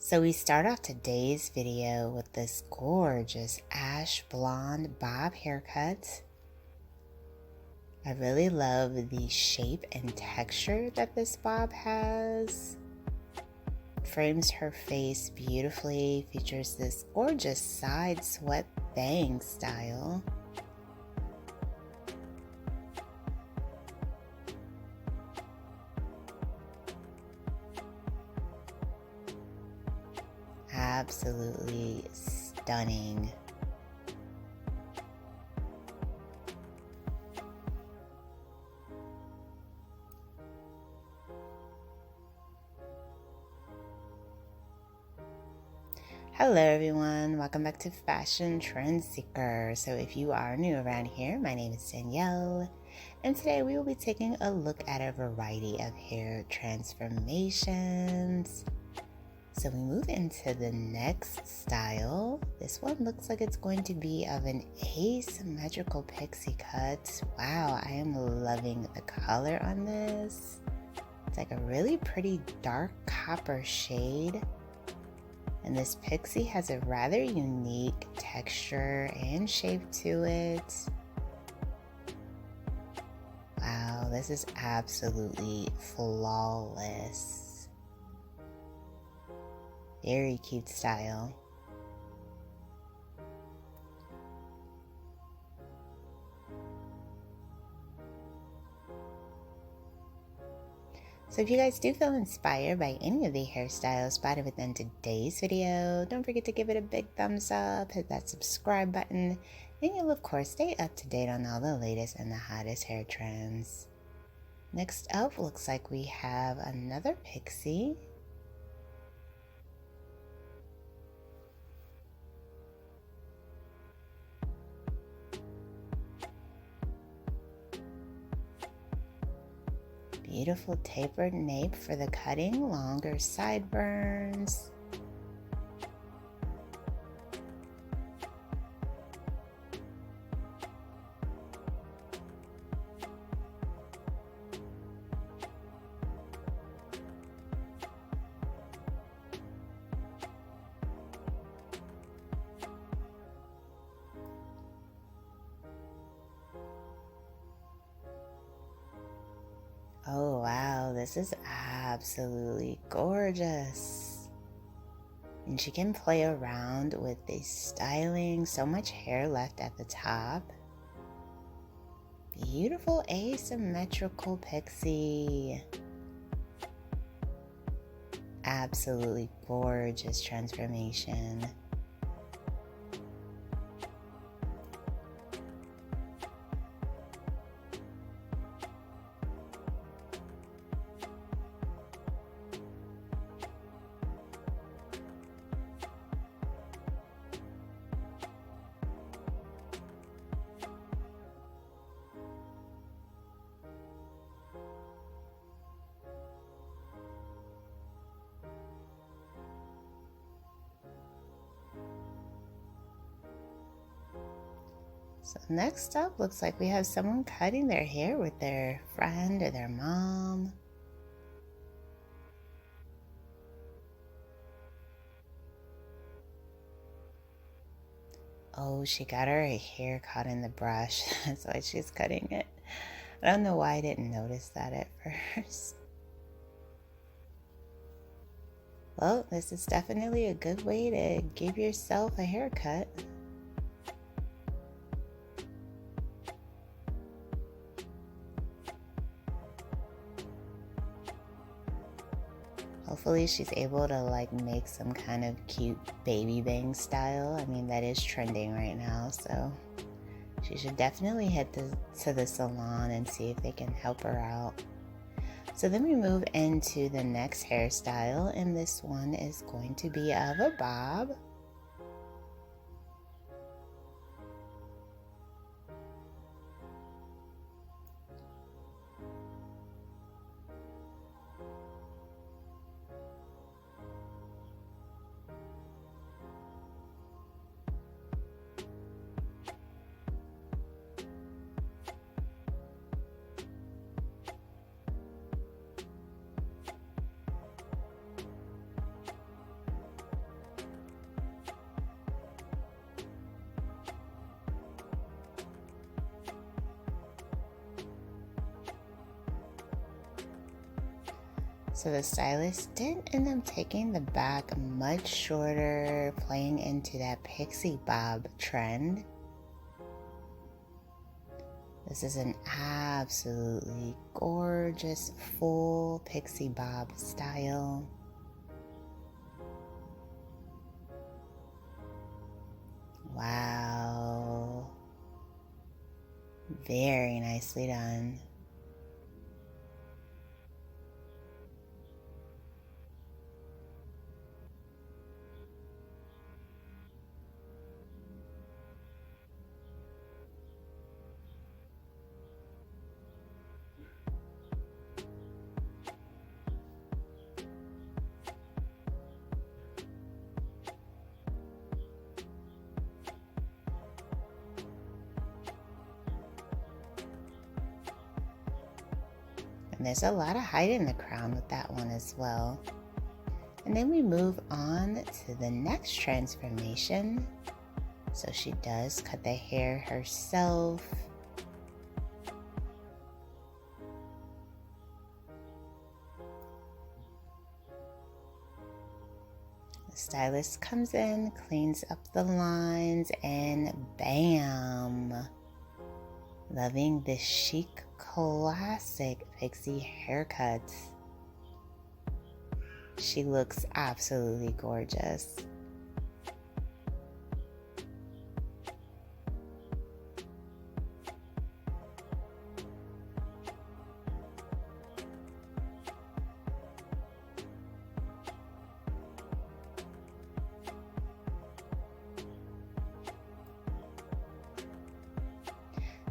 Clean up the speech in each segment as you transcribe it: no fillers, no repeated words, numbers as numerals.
So we start off today's video with this gorgeous ash blonde bob haircut. I really love the shape and texture that this bob has. Frames her face beautifully, features this gorgeous side swept bang style. Absolutely stunning. Hello everyone, welcome back to Fashion Trend Seeker. So if you are new around here, my name is Danielle, and today we will be taking a look at a variety of hair transformations. So we move into the next style. This one looks like it's going to be of an asymmetrical pixie cut. Wow, I am loving the color on this. It's like a really pretty dark copper shade. And this pixie has a rather unique texture and shape to it. Wow, this is absolutely flawless. Very cute style. So if you guys do feel inspired by any of the hairstyles spotted within today's video, don't forget to give it a big thumbs up, hit that subscribe button, and you'll of course stay up to date on all the latest and the hottest hair trends. Next up, looks like we have another pixie. Beautiful tapered nape for the cutting, longer sideburns. Oh wow, this is absolutely gorgeous. And she can play around with the styling, so much hair left at the top. Beautiful asymmetrical pixie. Absolutely gorgeous transformation. So next up, looks like we have someone cutting their hair with their friend or their mom. Oh, she got her hair caught in the brush. That's why she's cutting it. I don't know why I didn't notice that at first. Well, this is definitely a good way to give yourself a haircut. Hopefully she's able to like make some kind of cute baby bang style. I mean, that is trending right now, so she should definitely head to the salon and see if they can help her out. So then we move into the next hairstyle, and this one is going to be of a bob. So the stylist did end up taking the back much shorter, playing into that pixie bob trend. This is an absolutely gorgeous full pixie bob style. Wow. Very nicely done. And there's a lot of height in the crown with that one as well. And then we move on to the next transformation. So she does cut the hair herself. The stylist comes in, cleans up the lines, and bam! Loving this chic classic pixie haircut. She looks absolutely gorgeous.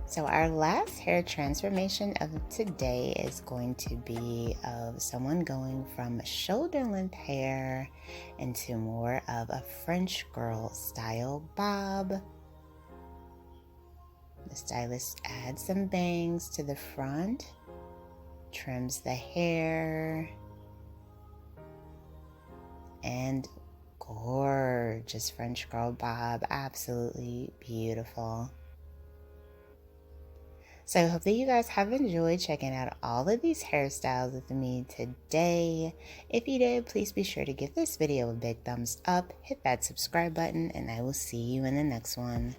So our last hair transformation of today is going to be of someone going from shoulder length hair into more of a French girl style bob. The stylist adds some bangs to the front, trims the hair, and gorgeous French girl bob, absolutely beautiful. So I hope that you guys have enjoyed checking out all of these hairstyles with me today. If you did, please be sure to give this video a big thumbs up, hit that subscribe button, and I will see you in the next one.